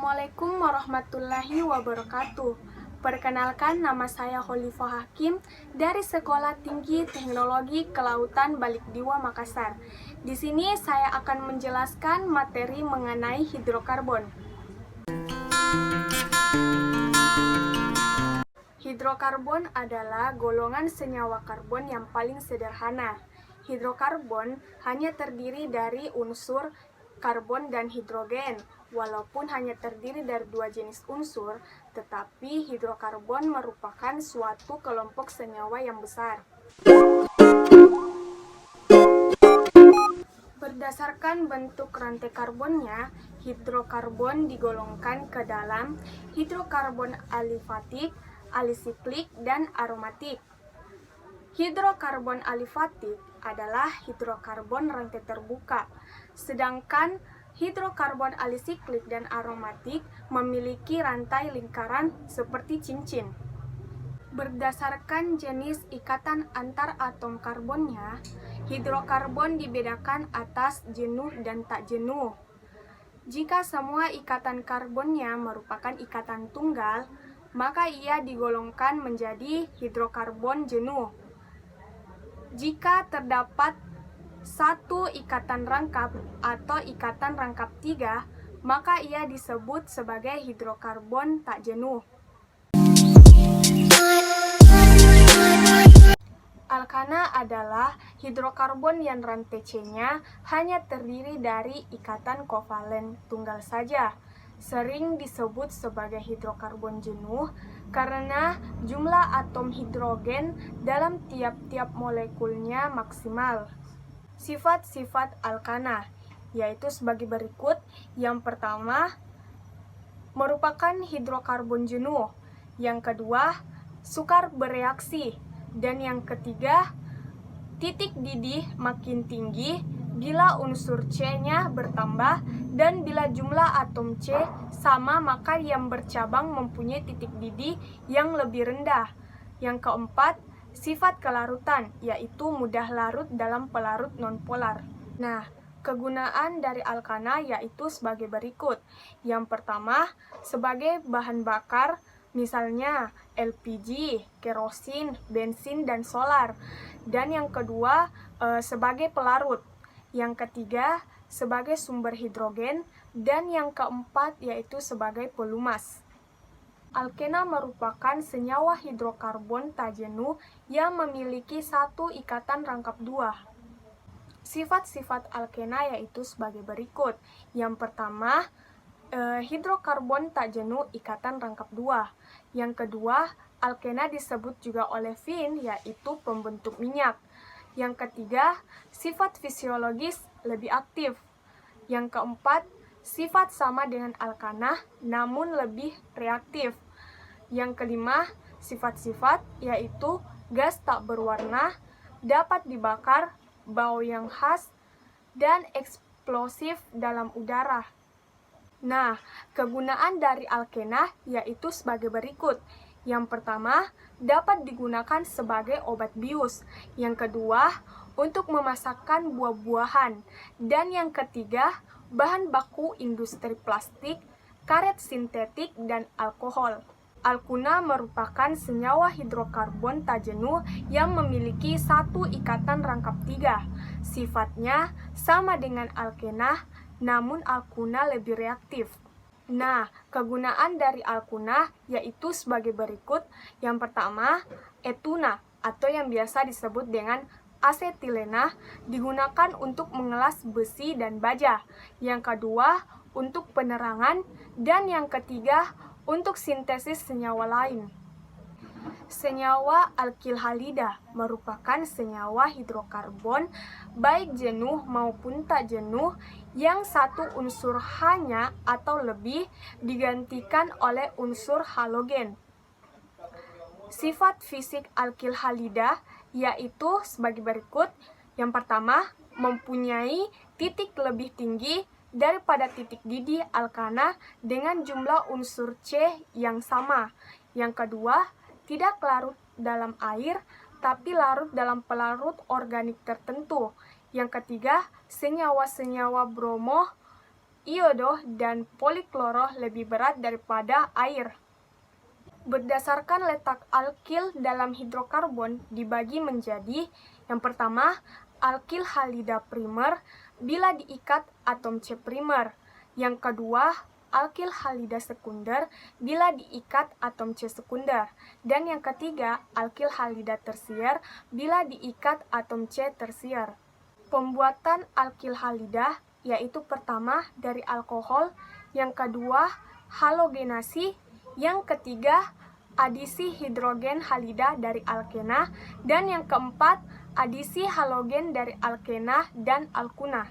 Assalamualaikum warahmatullahi wabarakatuh. Perkenalkan, nama saya Khalifah Hakim dari Sekolah Tinggi Teknologi Kelautan Balikdiwa Makassar. Di sini saya akan menjelaskan materi mengenai hidrokarbon. Hidrokarbon adalah golongan senyawa karbon yang paling sederhana. Hidrokarbon hanya terdiri dari unsur karbon dan hidrogen. Walaupun hanya terdiri dari dua jenis unsur, tetapi hidrokarbon merupakan suatu kelompok senyawa yang besar. Berdasarkan bentuk rantai karbonnya, hidrokarbon digolongkan ke dalam hidrokarbon alifatik, alisiklik, dan aromatik. Hidrokarbon alifatik adalah hidrokarbon rantai terbuka, sedangkan hidrokarbon alisiklik dan aromatik memiliki rantai lingkaran seperti cincin. Berdasarkan jenis ikatan antar atom karbonnya, hidrokarbon dibedakan atas jenuh dan tak jenuh. Jika semua ikatan karbonnya merupakan ikatan tunggal, maka ia digolongkan menjadi hidrokarbon jenuh. Jika terdapat satu ikatan rangkap atau ikatan rangkap 3, maka ia disebut sebagai hidrokarbon tak jenuh. Alkana adalah hidrokarbon yang rantai C-nya hanya terdiri dari ikatan kovalen tunggal saja. Sering disebut sebagai hidrokarbon jenuh karena jumlah atom hidrogen dalam tiap-tiap molekulnya maksimal. Sifat-sifat alkana yaitu sebagai berikut. Yang pertama, merupakan hidrokarbon jenuh. Yang kedua, sukar bereaksi. Dan yang ketiga, titik didih makin tinggi bila unsur C-nya bertambah, dan bila jumlah atom C sama maka yang bercabang mempunyai titik didih yang lebih rendah. Yang keempat, sifat kelarutan, yaitu mudah larut dalam pelarut nonpolar. Nah, kegunaan dari alkana yaitu sebagai berikut. Yang pertama, sebagai bahan bakar, misalnya LPG, kerosin, bensin, dan solar. Dan yang kedua, sebagai pelarut. Yang ketiga, sebagai sumber hidrogen. Dan yang keempat, yaitu sebagai pelumas. Alkena merupakan senyawa hidrokarbon tak jenuh yang memiliki satu ikatan rangkap 2. Sifat-sifat alkena yaitu sebagai berikut. Yang pertama, hidrokarbon tak jenuh ikatan rangkap 2. Yang kedua, alkena disebut juga oleh Finn, yaitu pembentuk minyak. Yang ketiga, sifat fisiologis lebih aktif. Yang keempat, sifat sama dengan alkana namun lebih reaktif. Yang kelima, sifat-sifat yaitu gas tak berwarna, dapat dibakar, bau yang khas, dan eksplosif dalam udara. Nah, kegunaan dari alkena yaitu sebagai berikut. Yang pertama, dapat digunakan sebagai obat bius. Yang kedua, untuk memasakkan buah-buahan. Dan yang ketiga, bahan baku industri plastik, karet sintetik, dan alkohol. Alkuna merupakan senyawa hidrokarbon tak jenuh yang memiliki satu ikatan rangkap 3. Sifatnya sama dengan alkena, namun alkuna lebih reaktif. Nah, kegunaan dari alkuna yaitu sebagai berikut. Yang pertama, etuna atau yang biasa disebut dengan asetilena digunakan untuk mengelas besi dan baja. Yang kedua, untuk penerangan. Dan yang ketiga, untuk sintesis senyawa lain. Senyawa alkilhalida merupakan senyawa hidrokarbon baik jenuh maupun tak jenuh yang satu unsur hanya atau lebih digantikan oleh unsur halogen. Sifat fisik alkilhalida yaitu sebagai berikut. Yang pertama, mempunyai titik lebih tinggi daripada titik didih alkana dengan jumlah unsur C yang sama. Yang kedua, tidak larut dalam air, tapi larut dalam pelarut organik tertentu. Yang ketiga, senyawa-senyawa bromo iodo, dan polikloro lebih berat daripada air. Berdasarkan letak alkil dalam hidrokarbon dibagi menjadi: yang pertama, alkil halida primer bila diikat atom C primer. Yang kedua, alkil halida sekunder bila diikat atom C sekunder. Dan yang ketiga, alkil halida tersier bila diikat atom C tersier. Pembuatan alkil halida yaitu pertama dari alkohol, yang kedua halogenasi, yang ketiga adisi hidrogen halida dari alkena, dan yang keempat adisi halogen dari alkena dan alkuna.